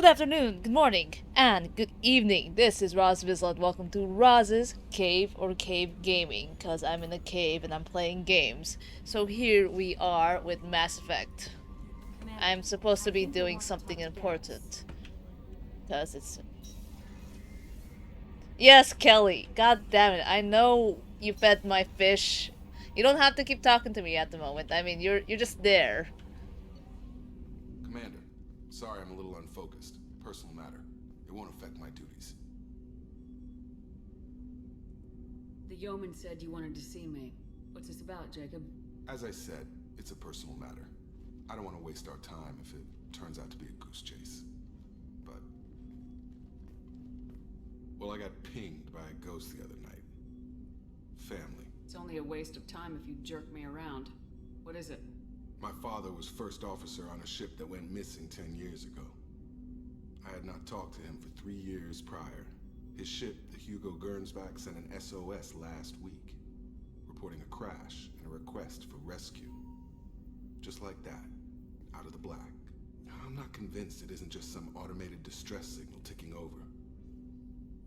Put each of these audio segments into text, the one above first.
afternoon, good morning, and good evening. This is Roz Vizsla. Welcome to Roz's Cave or Cave Gaming, because I'm in a cave and I'm playing games. So here we are with Mass Effect. I'm supposed to be doing something important. Because it's... Yes, Kelly. God damn it. I know you fed my fish. You don't have to keep talking to me at the moment. I mean, you're just there. Commander, sorry I'm a little unfocused. Personal matter. It won't affect my duties. The yeoman said you wanted to see me. What's this about, Jacob? As I said, it's a personal matter. I don't want to waste our time if it turns out to be a goose chase. But... well, I got pinged by a ghost the other night. Family. It's only a waste of time if you jerk me around. What is it? My father was first officer on a ship that went missing 10 years ago. I had not talked to him for 3 years prior. His ship, the Hugo Gernsback, sent an SOS last week, reporting a crash and a request for rescue. Just like that, out of the black. I'm not convinced it isn't just some automated distress signal ticking over.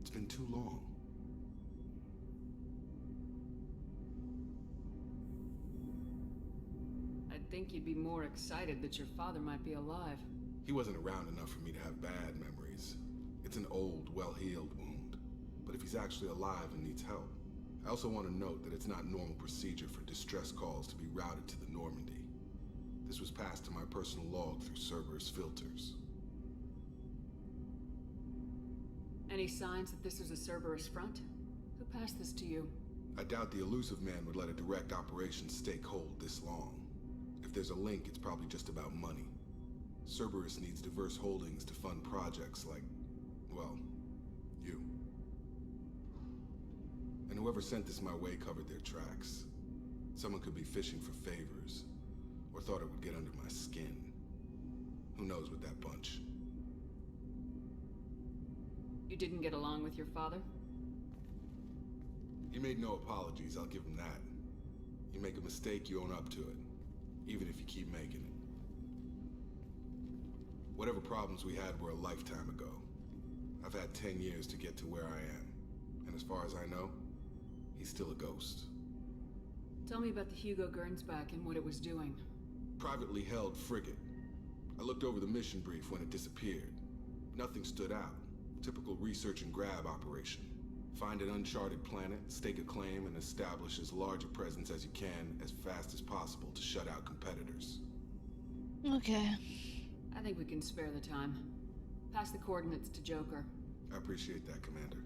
It's been too long. I'd think you'd be more excited that your father might be alive. He wasn't around enough for me to have bad memories. It's an old, well-healed wound. But if he's actually alive and needs help, I also want to note that it's not normal procedure for distress calls to be routed to the Normandy. This was passed to my personal log through Cerberus filters. Any signs that this was a Cerberus front? Who passed this to you? I doubt the elusive man would let a direct operations stake hold this long. If there's a link, it's probably just about money. Cerberus needs diverse holdings to fund projects like, well, you. And whoever sent this my way covered their tracks. Someone could be fishing for favors, or thought it would get under my skin. Who knows with that bunch? You didn't get along with your father? He made no apologies, I'll give him that. You make a mistake, you own up to it, even if you keep making it. Whatever problems we had were a lifetime ago. I've had 10 years to get to where I am. And as far as I know, he's still a ghost. Tell me about the Hugo Gernsback and what it was doing. Privately held frigate. I looked over the mission brief when it disappeared. Nothing stood out. Typical research and grab operation. Find an uncharted planet, stake a claim, and establish as large a presence as you can as fast as possible to shut out competitors. Okay. I think we can spare the time. Pass the coordinates to Joker. I appreciate that, Commander.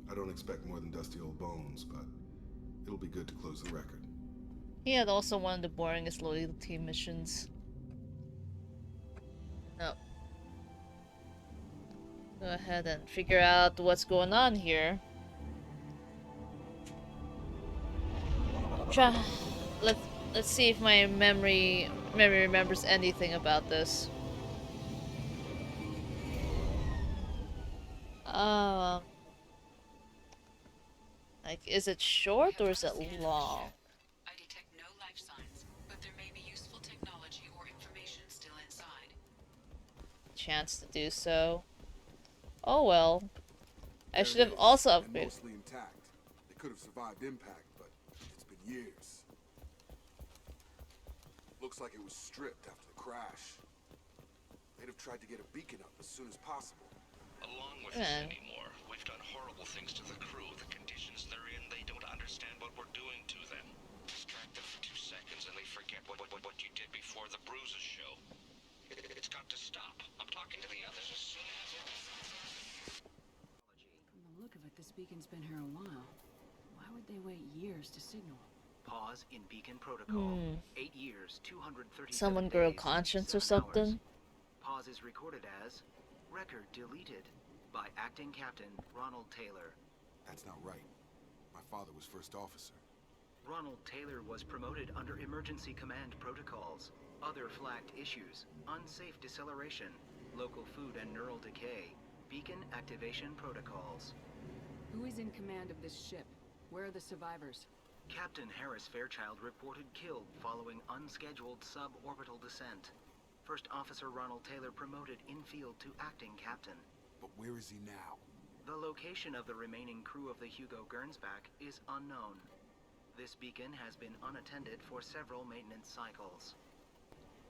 I don't expect more than dusty old bones, but it'll be good to close the record. He had also one of the boringest loyalty missions. No. Go ahead and figure out what's going on here. Let's see if my memory remembers anything about this. Like, is it short or is it long? I detect no life signs, but there may be useful technology or information still inside. Chance to do so. Oh well. I There should have it is, also and upgraded. mostly intact. They could have survived impact, but it's been years. Looks like it was stripped after the crash. They'd have tried to get a beacon up as soon as possible. Along with this anymore. We've done horrible things to the crew. The conditions they're in, they don't understand what we're doing to them. Distract them for 2 seconds and they forget what you did before the bruises show. It's got to stop. I'm talking to the others as soon as From the look of it, this beacon's been here a while. Why would they wait years to signal? Pause in beacon protocol. 8 years, 237 Someone grow days, conscience or 7 something. hours. Pause is recorded as record deleted by acting captain Ronald Taylor. That's not right. My father was first officer. Ronald Taylor was promoted under emergency command protocols. Other flagged issues: unsafe deceleration, local food and neural decay, beacon activation protocols. Who is in command of this ship? Where are the survivors? Captain Harris Fairchild reported killed following unscheduled suborbital descent. First Officer Ronald Taylor promoted in-field to acting captain. But where is he now? The location of the remaining crew of the Hugo Gernsback is unknown. This beacon has been unattended for several maintenance cycles.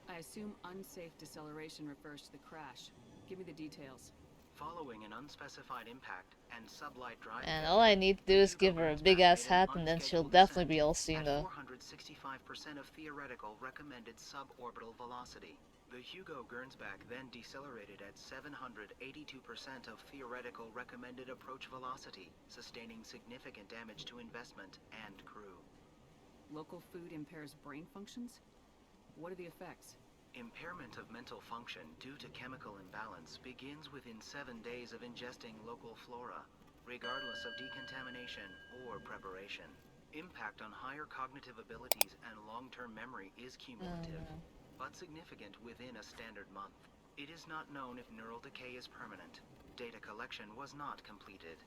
I assume unsafe deceleration refers to the crash. Give me the details. Following an unspecified impact and sublight drive, And all I need to do is give her a big ass hat, and then she'll definitely be all seen though. 465% of theoretical recommended suborbital velocity. The Hugo Gernsback then decelerated at 782% of theoretical recommended approach velocity, sustaining significant damage to investment and crew. Local food impairs brain functions? What are the effects? Impairment of mental function due to chemical imbalance begins within 7 days of ingesting local flora, regardless of decontamination or preparation. Impact on higher cognitive abilities and long-term memory is cumulative, but significant within a standard month. It is not known if neural decay is permanent. Data collection was not completed.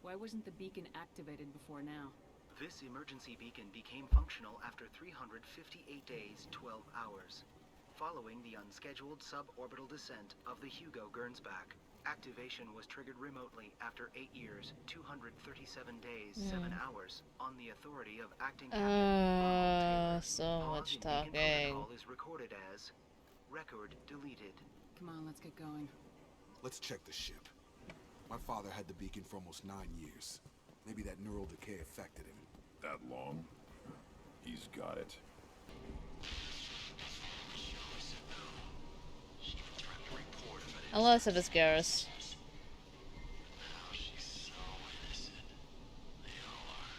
Why wasn't the beacon activated before now? This emergency beacon became functional after 358 days, 12 hours. Following the unscheduled suborbital descent of the Hugo Gernsback, activation was triggered remotely after 8 years, 237 days, 7 hours, on the authority of acting captain Ronald Taylor. So Pause much in beacon talking. protocol is recorded as record deleted. Come on, let's get going. Let's check the ship. My father had the beacon for almost 9 years. Maybe that neural decay affected him. That long? He's got it. Unless if it's Garrus. How she's so innocent. They all are.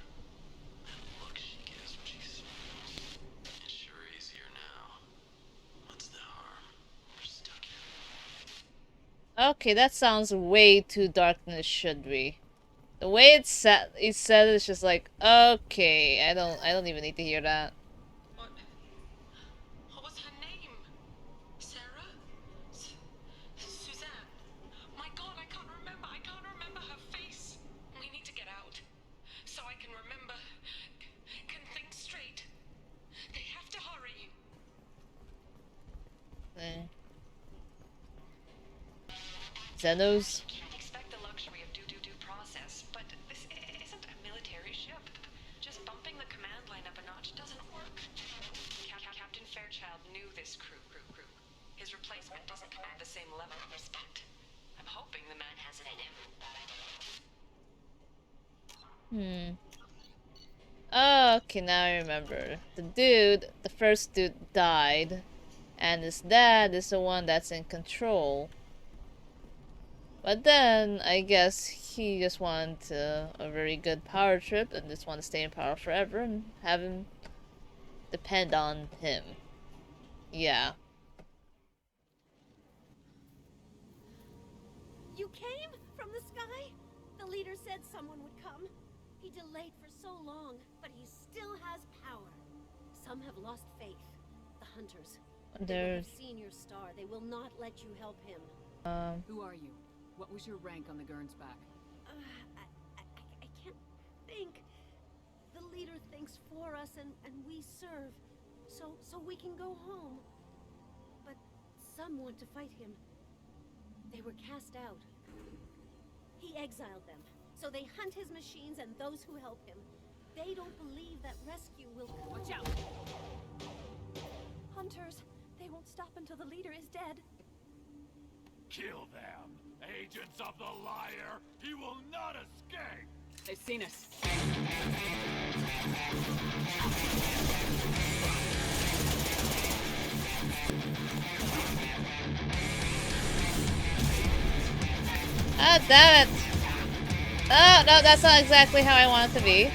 And look she gives when she smiles. It's sure easier now. What's the harm? We're stuck here. Okay, that sounds way too dark than it should be. The way it's said it's just like, okay, I don't even need to hear that. What was her name? Sarah? Suzanne? My God, I can't remember. I can't remember her face. We need to get out. So I can remember. Can think straight. They have to hurry. Zenos? Can't expect the luxury of due process, but this isn't a military ship. Just bumping the command line up a notch doesn't work. Captain Fairchild knew this crew. His replacement doesn't command the same level of respect. I'm hoping the man has it in him. Oh, okay, now I remember. The first dude died, and his dad is the one that's in control. But then, I guess he just wanted a very good power trip and just wanted to stay in power forever and have him depend on him. Yeah. You came from the sky? The leader said someone would come. He delayed for so long, but he still has power. Some have lost faith. The hunters. They have seen your star. They will not let you help him. Who are you? What was your rank on the Gernsback? I can't think. The leader thinks for us and we serve. So we can go home. But some want to fight him. They were cast out. He exiled them. So they hunt his machines and those who help him. They don't believe that rescue will come. Watch out! Hunters, they won't stop until the leader is dead. Kill them! Agents of the liar! He will not escape! They've seen us. Ah, damn it! Oh, no, that's not exactly how I want it to be.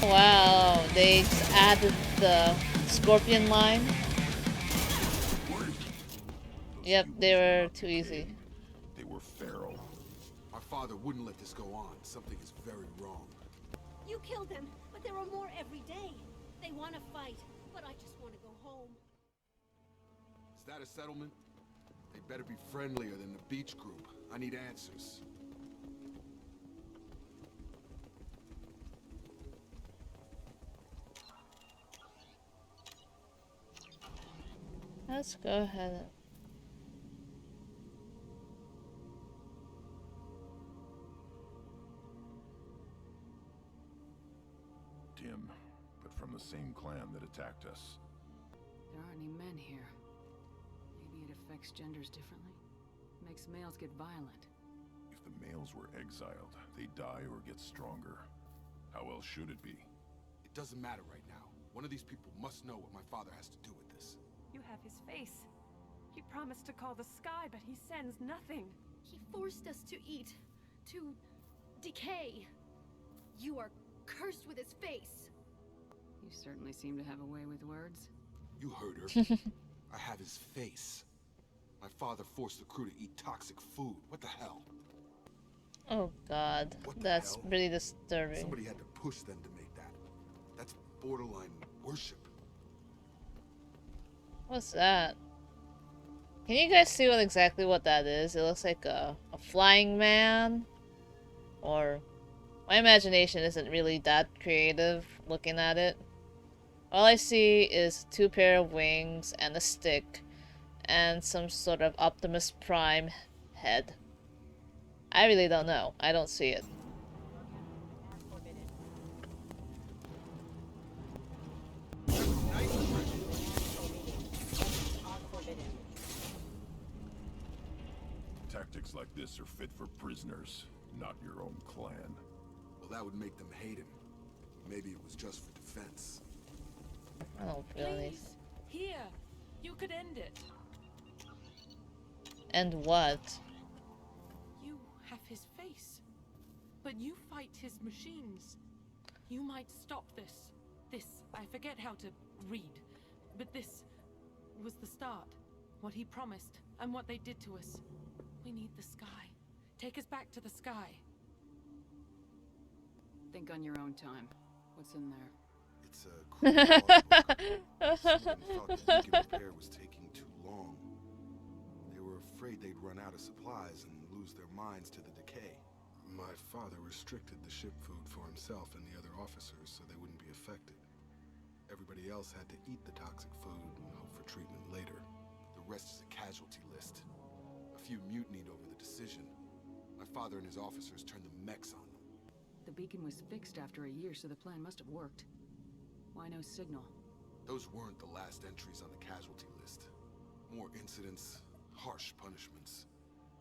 Wow, they just added the scorpion line. Yep, they were too easy. They were feral. My father wouldn't let this go on. Something is very wrong. You killed them, but there are more every day. They want to fight, but I just want to go home. Is that a settlement? They better be friendlier than the beach group. I need answers. Let's go ahead. Dim, but from the same clan that attacked us. There aren't any men here. Maybe it affects genders differently. Makes males get violent. If the males were exiled, they die or get stronger. How else should it be? It doesn't matter right now. One of these people must know what my father has to do with this. You have his face. He promised to call the sky, but he sends nothing. He forced us to eat, to decay. You are cursed with his face. You certainly seem to have a way with words. You heard her. I have his face. My father forced the crew to eat toxic food. What the hell? Oh god, What the that's hell? really disturbing. Somebody had to push them to make that. That's borderline worship. What's that? Can you guys see exactly what that is? It looks like a flying man. Or my imagination isn't really that creative looking at it. All I see is 2 pair of wings and a stick and some sort of Optimus Prime head. I really don't know. I don't see it. Tactics like this are fit for prisoners, not your own clan. Well, that would make them hate him. Maybe it was just for defense. I don't feel any. Please, here. You could end it. And what? You have his face, but you fight his machines. You might stop this. I forget how to read, but this was the start. What he promised, and what they did to us. We need the sky. Take us back to the sky. Think on your own time. What's in there? It's a cruel logbook. Someone thought the beacon repair was taking too long. They were afraid they'd run out of supplies and lose their minds to the decay. My father restricted the ship food for himself and the other officers so they wouldn't be affected. Everybody else had to eat the toxic food and hope for treatment later. The rest is a casualty list. A few mutinied over the decision. My father and his officers turned the mechs on them. The beacon was fixed after a year, so the plan must have worked. Why no signal? Those weren't the last entries on the casualty list. More incidents, harsh punishments.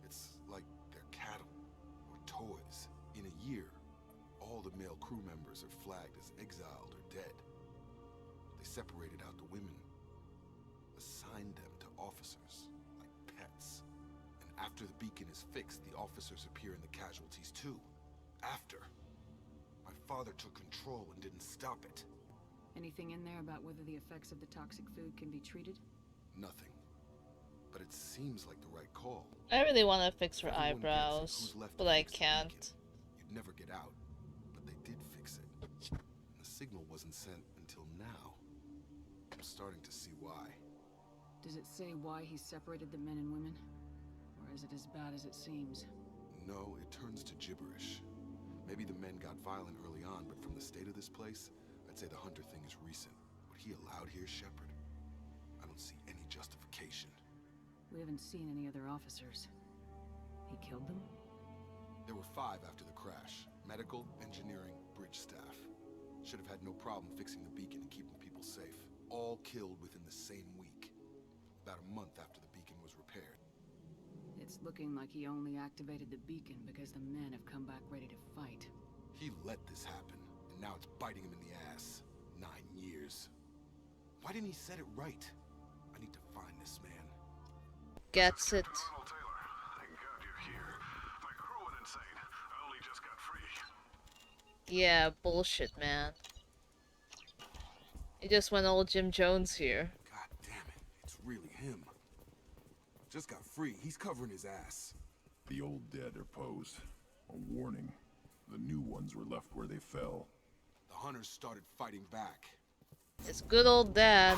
It's like they're cattle or toys. In a year, all the male crew members are flagged as exiled or dead. They separated out the women, assigned them to officers, like pets. And after the beacon is fixed, the officers appear in the casualties too. After. My father took control and didn't stop it. Anything in there about whether the effects of the toxic food can be treated? Nothing. But it seems like the right call. I really want to fix her Everyone gets it. eyebrows, Who's left but to I fix the can't. beacon? You'd never get out, but they did fix it. And the signal wasn't sent until now. I'm starting to see why. Does it say why he separated the men and women? Or is it as bad as it seems? No, it turns to gibberish. Maybe the men got violent early on, but from the state of this place, I'd say the Hunter thing is recent. What he allowed here, Shepard, I don't see any justification. We haven't seen any other officers. He killed them? There were 5 after the crash. Medical, engineering, bridge staff. Should have had no problem fixing the beacon and keeping people safe. All killed within the same week. About a month after the beacon was repaired. It's looking like he only activated the beacon because the men have come back ready to fight. He let this happen, and now it's biting him in the ass. 9 years. Why didn't he set it right? I need to find this man. Gets it. Donald Taylor, thank God you're here. My crew went insane. I only just got free. Yeah, bullshit, man. He just went all Jim Jones here. God damn it, it's really him. Just got free. He's covering his ass. The old dead are posed. A warning. The new ones were left where they fell. The hunters started fighting back. It's good old dad.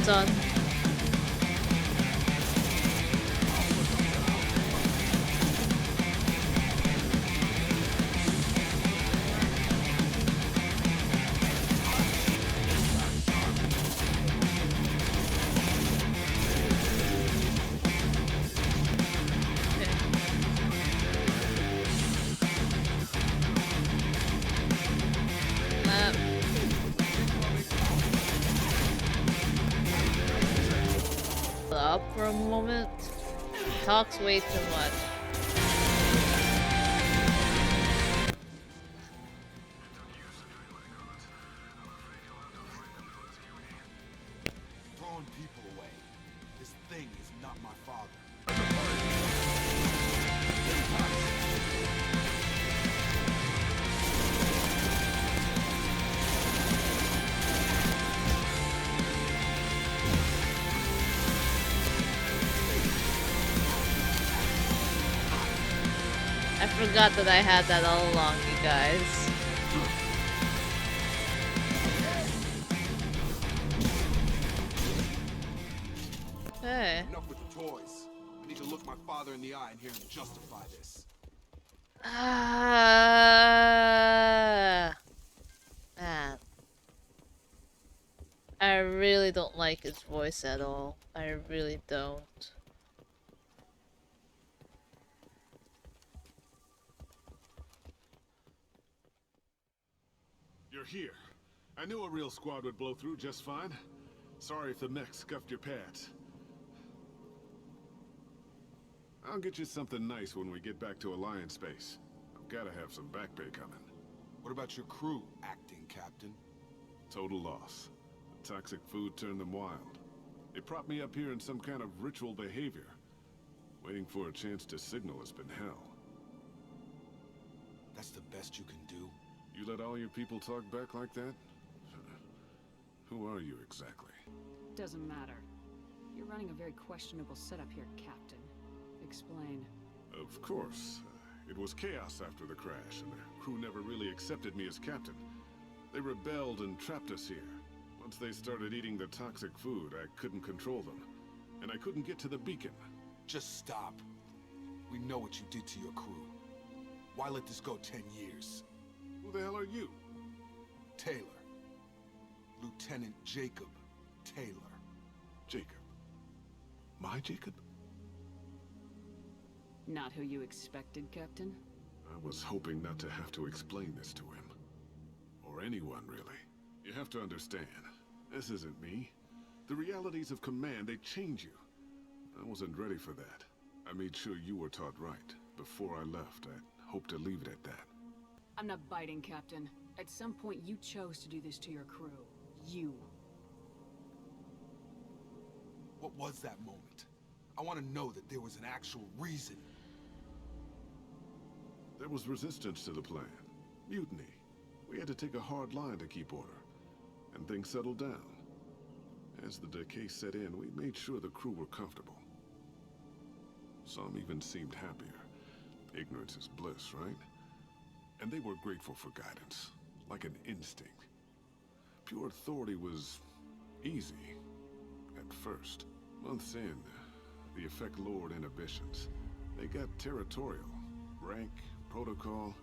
lights on. Up for a moment. Talks way too much. Throwing people away. This thing is not my father. I forgot that I had that all along, you guys. Hey. Enough with the toys. I need to look my father in the eye and hear him justify this. Man. I really don't like his voice at all. I really don't. You're here. I knew a real squad would blow through just fine. Sorry if the mech scuffed your pads. I'll get you something nice when we get back to Alliance space. I've gotta have some back pay coming. What about your crew, acting captain? Total loss. The toxic food turned them wild. They propped me up here in some kind of ritual behavior. Waiting for a chance to signal has been hell. That's the best you can do? You let all your people talk back like that? Who are you exactly? Doesn't matter. You're running a very questionable setup here, Captain. Explain. Of course. It was chaos after the crash, and the crew never really accepted me as captain. They rebelled and trapped us here. Once they started eating the toxic food, I couldn't control them. And I couldn't get to the beacon. Just stop. We know what you did to your crew. Why let this go 10 years? Who the hell are you? Taylor. Lieutenant Jacob Taylor. Jacob. My Jacob? Not who you expected, Captain? I was hoping not to have to explain this to him. Or anyone, really. You have to understand, this isn't me. The realities of command, they change you. I wasn't ready for that. I made sure you were taught right. Before I left, I hoped to leave it at that. I'm not biting, Captain. At some point, you chose to do this to your crew. You. What was that moment? I want to know that there was an actual reason. There was resistance to the plan. Mutiny. We had to take a hard line to keep order. And things settled down. As the decay set in, we made sure the crew were comfortable. Some even seemed happier. Ignorance is bliss, right? And they were grateful for guidance, like an instinct. Pure authority was easy, at first. Months in, the effect lowered inhibitions. They got territorial. Rank, protocol,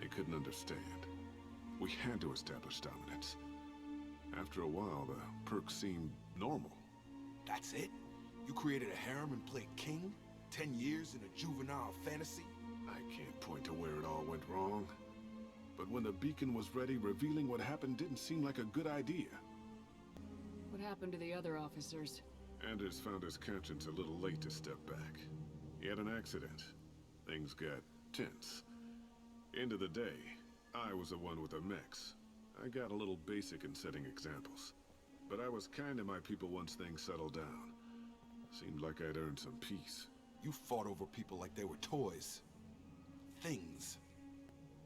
they couldn't understand. We had to establish dominance. After a while, the perks seemed normal. That's it? You created a harem and played king? 10 years in a juvenile fantasy? I can't point to where it all went wrong. But when the beacon was ready, revealing what happened didn't seem like a good idea. What happened to the other officers? Anders found his conscience a little late to step back. He had an accident. Things got tense. End of the day, I was the one with the mechs. I got a little basic in setting examples. But I was kind to my people once things settled down. Seemed like I'd earned some peace. You fought over people like they were toys. Things.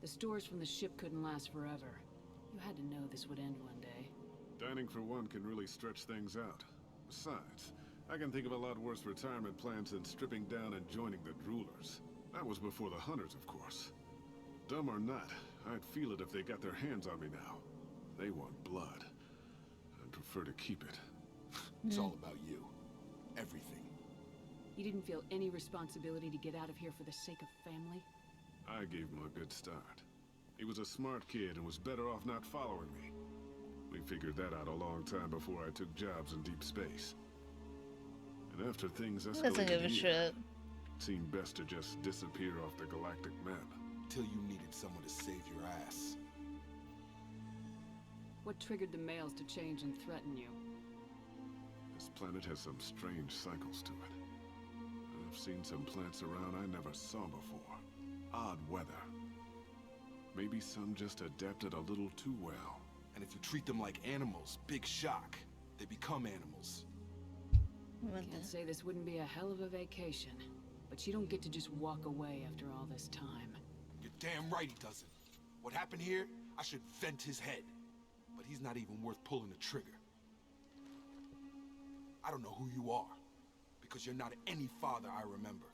The stores from the ship couldn't last forever. You had to know this would end one day. Dining for one can really stretch things out. Besides, I can think of a lot worse retirement plans than stripping down and joining the droolers. That was before the hunters, of course. Dumb or not, I'd feel it if they got their hands on me now. They want blood. I'd prefer to keep it. It's all about you. Everything. You didn't feel any responsibility to get out of here for the sake of family? I gave him a good start. He was a smart kid and was better off not following me. We figured that out a long time before I took jobs in deep space. And after things Doesn't give a escalated here, shit. it seemed best to just disappear off the galactic map. Till you needed someone to save your ass. What triggered the males to change and threaten you? This planet has some strange cycles to it. I've seen some plants around I never saw before. Odd weather. Maybe some just adapted a little too well. And if you treat them like animals, big shock. They become animals. Can't say this wouldn't be a hell of a vacation, but you don't get to just walk away after all this time. You're damn right he doesn't. What happened here, I should vent his head. But he's not even worth pulling the trigger. I don't know who you are, because you're not any father I remember.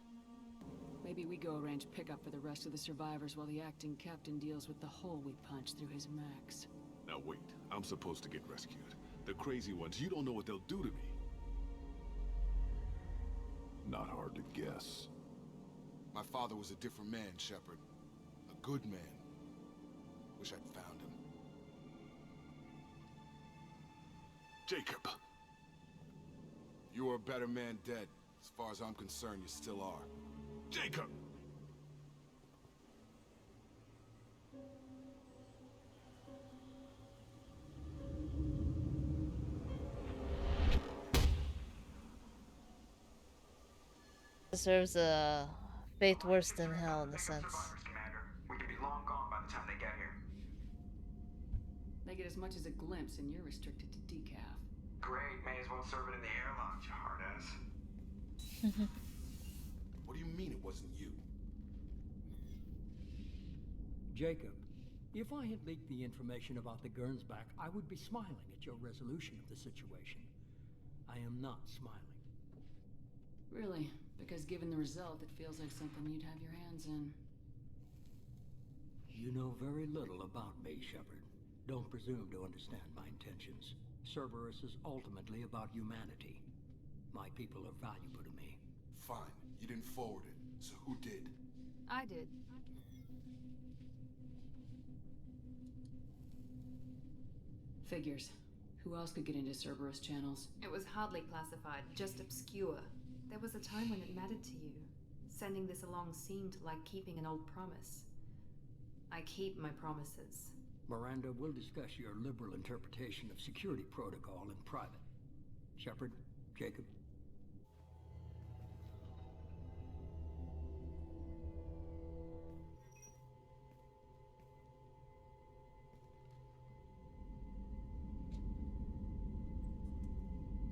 Maybe we go arrange pickup for the rest of the survivors while the acting captain deals with the hole we punched through his max. Now wait, I'm supposed to get rescued. The crazy ones, you don't know what they'll do to me. Not hard to guess. My father was a different man, Shepard. A good man. Wish I'd found him. Jacob! You were a better man dead. As far as I'm concerned, you still are. Jacob! Deserves a fate worse than hell in a sense. Commander. We could be long gone by the time they get here. They get as much as a glimpse, and you're restricted to decaf. Great, may as well serve it in the airlock, you hard ass. What do you mean it wasn't you? Jacob, if I had leaked the information about the Gernsback, I would be smiling at your resolution of the situation. I am not smiling. Really? Because given the result, it feels like something you'd have your hands in. You know very little about me, Shepard. Don't presume to understand my intentions. Cerberus is ultimately about humanity. My people are valuable to me. Fine, you didn't forward it, so who did? I did. Figures. Who else could get into Cerberus channels? It was hardly classified, just obscure. There was a time when it mattered to you. Sending this along seemed like keeping an old promise. I keep my promises. Miranda, we'll discuss your liberal interpretation of security protocol in private. Shepard, Jacob.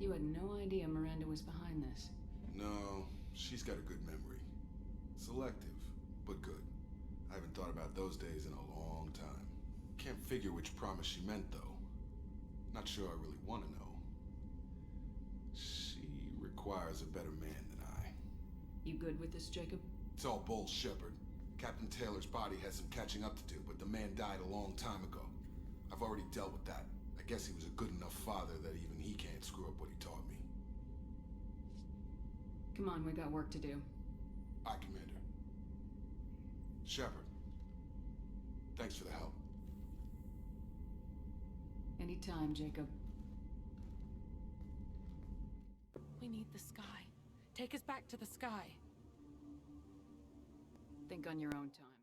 You had no idea Miranda was behind this. No, she's got a good memory. Selective, but good. I haven't thought about those days in a long time. Can't figure which promise she meant, though. Not sure I really want to know. She requires a better man than I. You good with this, Jacob? It's all bull, Shepard. Captain Taylor's body has some catching up to do, but the man died a long time ago. I've already dealt with that. I guess he was a good enough father that even he can't screw up what he taught me. Come on, we got work to do. Aye, Commander. Shepard, thanks for the help. Anytime, Jacob. We need the sky. Take us back to the sky. Think on your own time.